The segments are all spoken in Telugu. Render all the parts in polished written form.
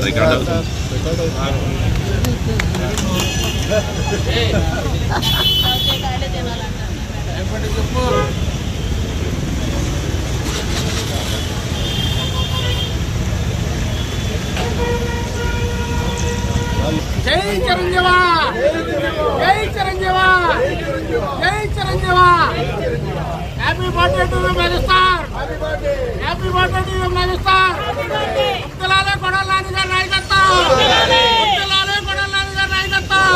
రికార్డు జై చిరంజీవా, జై చిరంజీవా, జై చిరంజీవా. Happy birthday to you megastar, happy birthday to you megastar. ఉత్తలాలే కొడాలని గారి నాయకత్వం, ఉత్తలాలే కొడాలని గారి నాయకత్వం,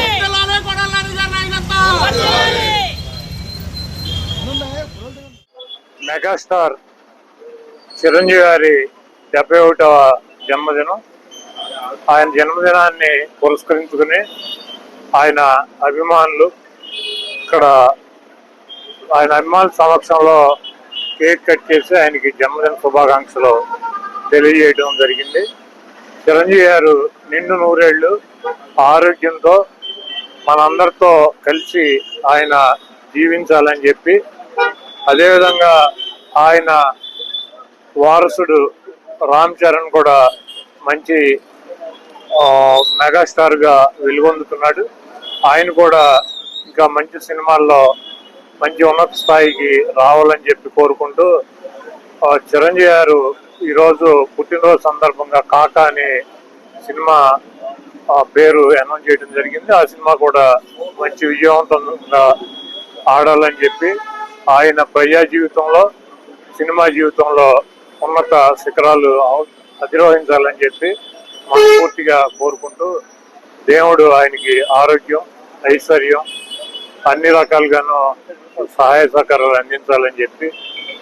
ఉత్తలాలే కొడాలని గారి నాయకత్వం. మెగాస్టార్ చిరంజీవి గారి 71వ జన్మదినం. ఆయన జన్మదినాన్ని పురస్కరించుకుని ఆయన అభిమానులు ఇక్కడ ఆయన అభిమానుల సమక్షంలో కేక్ కట్ చేసి ఆయనకి జన్మదిన శుభాకాంక్షలు తెలియజేయడం జరిగింది. చిరంజీవి గారు నిండు నూరేళ్లు ఆరోగ్యంతో మనందరితో కలిసి ఆయన జీవించాలని చెప్పి, అదేవిధంగా ఆయన వారసుడు రామ్ చరణ్ కూడా మంచి మెగాస్టార్ గా వెలుగొందుతున్నాడు. ఆయన కూడా ఇంకా మంచి సినిమాల్లో మంచి ఉన్నత స్థాయికి రావాలని చెప్పి కోరుకుంటూ, చిరంజీవి గారు ఈరోజు పుట్టినరోజు సందర్భంగా కాకా అనే సినిమా పేరు అనౌన్స్ చేయడం జరిగింది. ఆ సినిమా కూడా మంచి విజయవంతంగా ఆడాలని చెప్పి, ఆయన ప్రజా జీవితంలో సినిమా జీవితంలో ఉన్నత శిఖరాలు అధిరోహించాలని చెప్పి మనస్ఫూర్తిగా కోరుకుంటూ, దేవుడు ఆయనకి ఆరోగ్యం, ఐశ్వర్యం అన్ని రకాలుగాను సహాయ సహకారాలు అందించాలని చెప్పి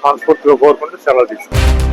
మనస్ఫూర్తిగా కోరుకుంటూ సెలవు తీసుకుంటాం.